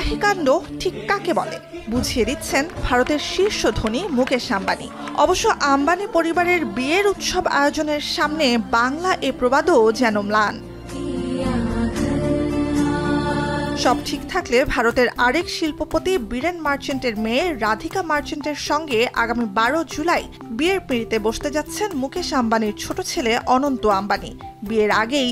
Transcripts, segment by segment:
এলাহি কাণ্ড ঠিক কাকে বলে বুঝিয়ে দিচ্ছেন ভারতের শীর্ষ ধনী মুকেশ আম্বানি। অবশ্য আম্বানি পরিবারের বিয়ের উৎসব আয়োজনের সামনে বাংলা এ প্রবাদও যেন ম্লান। সব ঠিক থাকলে ভারতের আরেক শিল্পপতি বীরেন মার্চেন্টের মেয়ে রাধিকা মার্চেন্টের সঙ্গে আগামী 12 জুলাই বিয়ের পিঁড়িতে বসতে যাচ্ছেন মুকেশ আম্বানির ছোট ছেলে অনন্ত আম্বানি। বিয়ের আগেই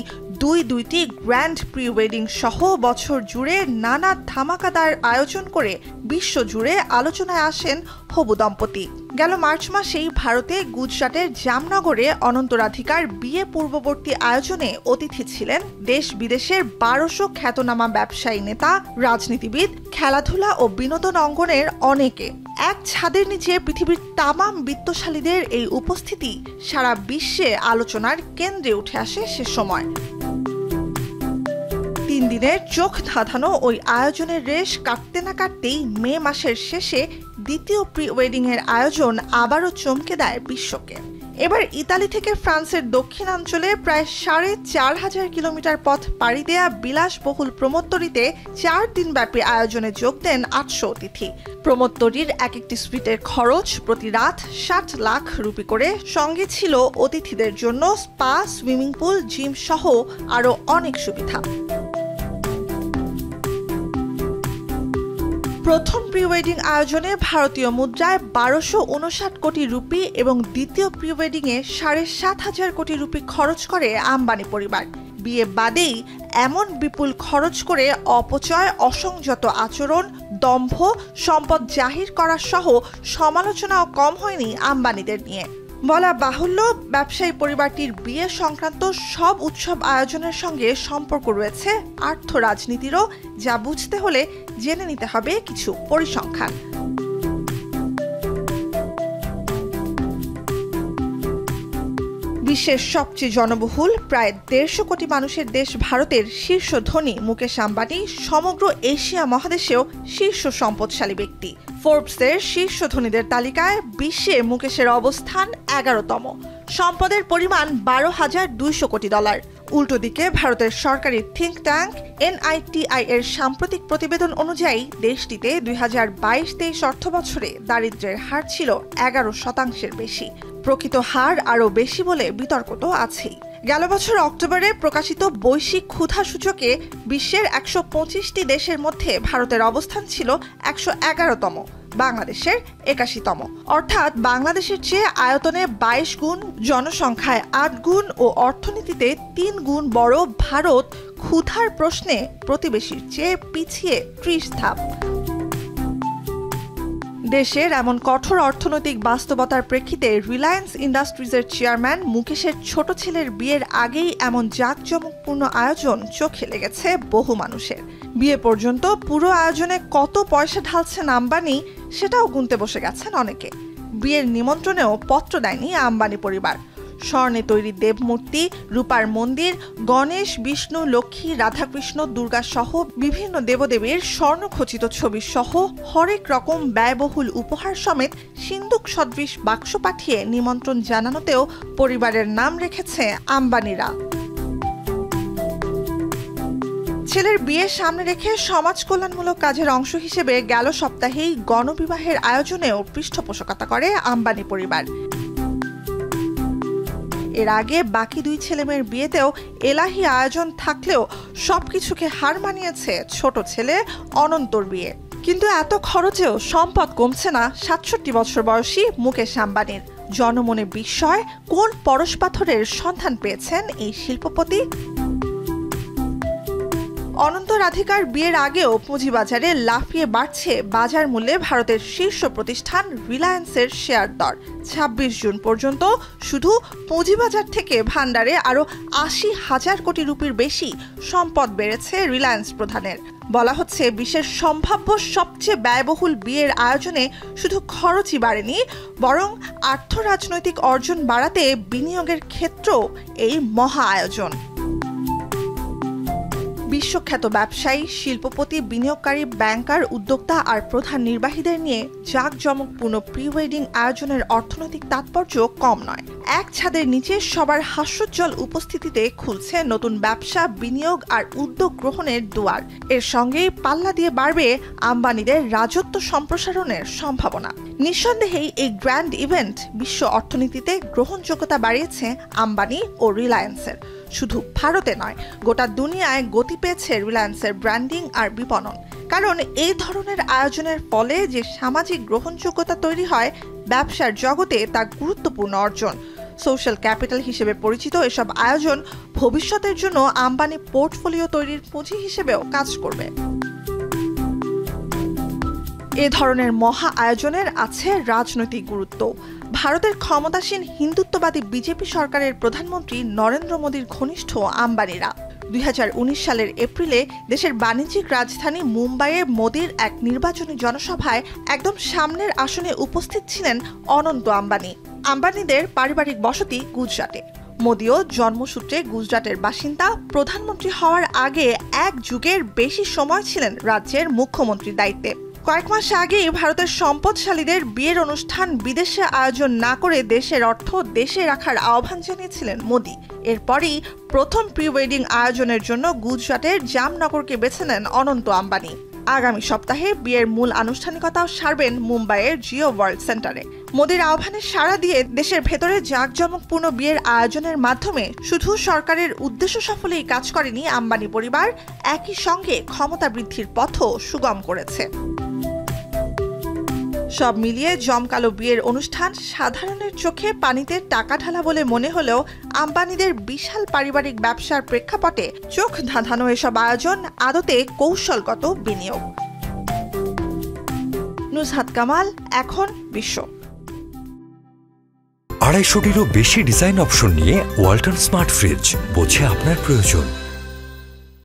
দুইটি গ্র্যান্ড প্রি ওয়েডিং সহ বছর জুড়ে নানা ধামাকাদার আয়োজন করে বিশ্বজুড়ে আলোচনায় আসেন হবু দম্পতি। গেল মার্চ মাসেই ভারতে গুজরাটের জামনগরে অনন্ত রাধিকার বিয়ে পূর্ববর্তী আয়োজনে অতিথি ছিলেন দেশ বিদেশের 1200 খ্যাতনামা ব্যবসায়ী নেতা, রাজনীতিবিদ, খেলাধুলা ও বিনোদন অঙ্গনের অনেকে। এক ছাদের নিচে পৃথিবীর তামাম বিত্তশালীদের এই উপস্থিতি সারা বিশ্বে আলোচনার কেন্দ্রে উঠে আসে সে সময়। 3 দিনের চোখ ধাঁধানো ওই আয়োজনের রেশ কাটতে না কাটতেই মে মাসের শেষে দ্বিতীয় প্রি ওয়েডিং এর আয়োজন আবারও চমকে দেয় বিশ্বকে। এবার ইতালি থেকে ফ্রান্সের দক্ষিণাঞ্চলে প্রায় 4500 কিলোমিটার পথ পাড়ি দেয়া বিলাসবহুল প্রমোত্তরীতে 4 দিনব্যাপী আয়োজনে যোগ দেন 800 অতিথি। প্রমোত্তরীর এক একটি সুইটের খরচ প্রতি রাত 60 লাখ রুপি করে, সঙ্গে ছিল অতিথিদের জন্য স্পা, সুইমিং পুল, জিম সহ আরও অনেক সুবিধা। প্রথম প্রি ওয়েডিং আয়োজনে ভারতীয় মুদ্রায় 1259 কোটি রুপি এবং দ্বিতীয় প্রি ওয়েডিং এ 7,500 কোটি রুপি খরচ করে আম্বানি পরিবার। বিয়ে বাদেই এমন বিপুল খরচ করে অপচয়, অসংযত আচরণ, দম্ভ, সম্পদ জাহির করা সহ সমালোচনাও কম হয়নি আম্বানিদের নিয়ে। বলা বাহুল্য, ব্যবসায়ী পরিবারটির বিয়ে সংক্রান্ত সব উৎসব আয়োজনের সঙ্গে সম্পর্ক রয়েছে আর্থ রাজনীতিরও, যা বুঝতে হলে জেনে নিতে হবে কিছু পরিসংখ্যান। বিশ্বের সবচেয়ে জনবহুল প্রায় 150 কোটি মানুষের দেশ ভারতের শীর্ষ ধনী মুকেশ আম্বানি সমগ্র এশিয়া মহাদেশেও শীর্ষ সম্পদশালী ব্যক্তি। ফোর্বসের শীর্ষ ধনীদের তালিকায় বিশ্বে মুকেশের অবস্থান 11তম। সম্পদের পরিমাণ $12,200 কোটি। উল্টো দিকে ভারতের সরকারি থিঙ্ক ট্যাঙ্ক NITI এর সাম্প্রতিক প্রতিবেদন অনুযায়ী দেশটিতে 2022-23 অর্থবছরে দারিদ্র্যের হার ছিল 11% বেশি। প্রকৃত হার আরও বেশি বলে বিতর্ক তো আছেই। গেল বছর অক্টোবরে প্রকাশিত বৈশ্বিক ক্ষুধা সূচকে বিশ্বের 125টি দেশের মধ্যে ভারতের অবস্থান ছিল 111তম, বাংলাদেশের 81তম। অর্থাৎ বাংলাদেশের চেয়ে আয়তনে 22 গুণ, জনসংখ্যায় 8 গুণ ও অর্থনীতিতে 3 গুণ বড় ভারত ক্ষুধার প্রশ্নে প্রতিবেশীর চেয়ে পিছিয়ে 30 ধাপ। দেশের এমন কঠোর অর্থনৈতিক বাস্তবতার প্রেক্ষিতে রিলায়েন্স ইন্ডাস্ট্রিজের চেয়ারম্যান মুকেশের ছোট ছেলের বিয়ের আগেই এমন জাঁকজমকপূর্ণ আয়োজন চোখে লেগেছে বহু মানুষের। বিয়ে পর্যন্ত পুরো আয়োজনে কত পয়সা ঢালছেন আম্বানি সেটাও গুনতে বসে গেছেন অনেকে। বিয়ের নিমন্ত্রণেও পত্র দেয়নি আম্বানি পরিবার। স্বর্ণে তৈরি দেবমূর্তি, রূপার মন্দির, গণেশ, বিষ্ণু, লক্ষ্মী, রাধাকৃষ্ণ, দুর্গা সহ বিভিন্ন দেবদেবীর স্বর্ণখচিত ছবি সহ হরেক রকম ব্যয়বহুল উপহার সমেত সিন্দুক সদৃশ বাক্স পাঠিয়ে নিমন্ত্রণ জানানোতেও পরিবারের নাম রেখেছে আম্বানিরা। ছেলের বিয়ে সামনে রেখে সমাজ কল্যাণমূলক কাজের অংশ হিসেবে গেল সপ্তাহেই গণবিবাহের আয়োজনেও পৃষ্ঠপোষকতা করে আম্বানি পরিবার। এর আগে বাকি 2 ছেলেমেয়ের বিয়েতেও এলাহি আয়োজন থাকলেও সবকিছুকে হার মানিয়েছে ছোট ছেলে অনন্তর বিয়ে। কিন্তু এত খরচেও সম্পদ কমছে না 67 বছর বয়সী মুকেশ আম্বানির। জনমনে বিস্ময়, কোন পরশপাথরের সন্ধান পেয়েছেন এই শিল্পপতি? অনন্ত রাধিকার বিয়ের আগেও পুঁজিবাজারে লাফিয়ে বাড়ছে বাজার মূল্যে ভারতের শীর্ষ প্রতিষ্ঠান রিলায়েন্সের শেয়ার দর। 26 জুন পর্যন্ত শুধু পুঁজিবাজার থেকে ভান্ডারে আরও 80,000 কোটি রুপির বেশি সম্পদ বেড়েছে রিলায়েন্স প্রধানের। বলা হচ্ছে বিশ্বের সম্ভাব্য সবচেয়ে ব্যয়বহুল বিয়ের আয়োজনে শুধু খরচই বাড়েনি, বরং আর্থরাজনৈতিক অর্জন বাড়াতে বিনিয়োগের ক্ষেত্রেও এই মহা আয়োজন। বিশ্বখ্যাত ব্যবসায়ী, শিল্পপতি, বিনিয়োগকারী, ব্যাংকার, উদ্যোক্তা আর প্রধান নির্বাহীদের নিয়ে জাঁকজমকপূর্ণ প্রি ওয়েডিং আয়োজনের অর্থনৈতিক তাৎপর্য কম নয়। এক ছাদের নিচে সবার হাস্যোজ্জ্বল উপস্থিতিতে খুলছে নতুন ব্যবসা, বিনিয়োগ আর উদ্যোগ গ্রহণের দুয়ার। এর সঙ্গেই পাল্লা দিয়ে বাড়বে আম্বানিদের রাজত্ব সম্প্রসারণের সম্ভাবনা। নিঃসন্দেহেই এই গ্র্যান্ড ইভেন্ট বিশ্ব অর্থনীতিতে গ্রহণযোগ্যতা বাড়িয়েছে আম্বানি ও রিলায়েন্সের। শুধু ভারতে নয়, গোটা দুনিয়ায় গতি পেয়েছে রিলায়েন্সের ব্র্যান্ডিং আর বিপণন। কারণ এই ধরনের আয়োজনের ফলে যে সামাজিক গ্রহণযোগ্যতা তৈরি হয়, ব্যবসার জগতে তা গুরুত্বপূর্ণ অর্জন। সোশ্যাল ক্যাপিটাল হিসেবে পরিচিত এসব আয়োজন ভবিষ্যতের জন্য আম্বানি পোর্টফোলিও তৈরির পুঁজি হিসেবেও কাজ করবে। এ ধরনের মহা আয়োজনের আছে রাজনৈতিক গুরুত্ব। ভারতের ক্ষমতাসীন হিন্দুত্ববাদী বিজেপি সরকারের প্রধানমন্ত্রী নরেন্দ্র মোদীর ঘনিষ্ঠ আম্বানিরা 2019 সালের এপ্রিলে দেশের বাণিজ্যিক রাজধানী মুম্বাইয়ে মোদীর এক নির্বাচনী জনসভায় একদম সামনের আসনে উপস্থিত ছিলেন অনন্ত আম্বানি। আম্বানিদের পারিবারিক বসতি গুজরাটে। মোদীও জন্মসূত্রে গুজরাটের বাসিন্দা। প্রধানমন্ত্রী হওয়ার আগে এক যুগের বেশি সময় ছিলেন রাজ্যের মুখ্যমন্ত্রীর দায়িত্বে। কয়েক মাস আগেই ভারতের সম্পদশালীদের বিয়ের অনুষ্ঠান বিদেশে আয়োজন না করে দেশের অর্থ দেশে রাখার আহ্বান জানিয়েছিলেন মোদী। এরপরই প্রথম প্রি ওয়েডিং আয়োজনের জন্য গুজরাটের জামনগরকে বেছে নেন অনন্ত আম্বানি। আগামী সপ্তাহে বিয়ের মূল আনুষ্ঠানিকতাও সারবেন মুম্বাইয়ের জিও ওয়ার্ল্ড সেন্টারে। মোদীর আহ্বানে সাড়া দিয়ে দেশের ভেতরে জাঁকজমকপূর্ণ বিয়ের আয়োজনের মাধ্যমে শুধু সরকারের উদ্দেশ্য সফলেই কাজ করেনি আম্বানি পরিবার, একই সঙ্গে ক্ষমতা বৃদ্ধির পথও সুগম করেছে। সব মিলিয়ে জমকালো বিয়ের অনুষ্ঠান সাধারণের চোখে পানিতে টাকা ঢালা বলে মনে হলেও আম্বানিদের বিশাল পারিবারিক ব্যবসার প্রেক্ষাপটে চোখ ধাঁধানো এসব আয়োজন আদতে কৌশলগত বিনিয়োগ। নুসহাত কামাল, এখন বিশ্ব। 250টিরও বেশি ডিজাইন অপশন নিয়ে ওয়ালটন স্মার্ট ফ্রিজ, বোঝে আপনার প্রয়োজন।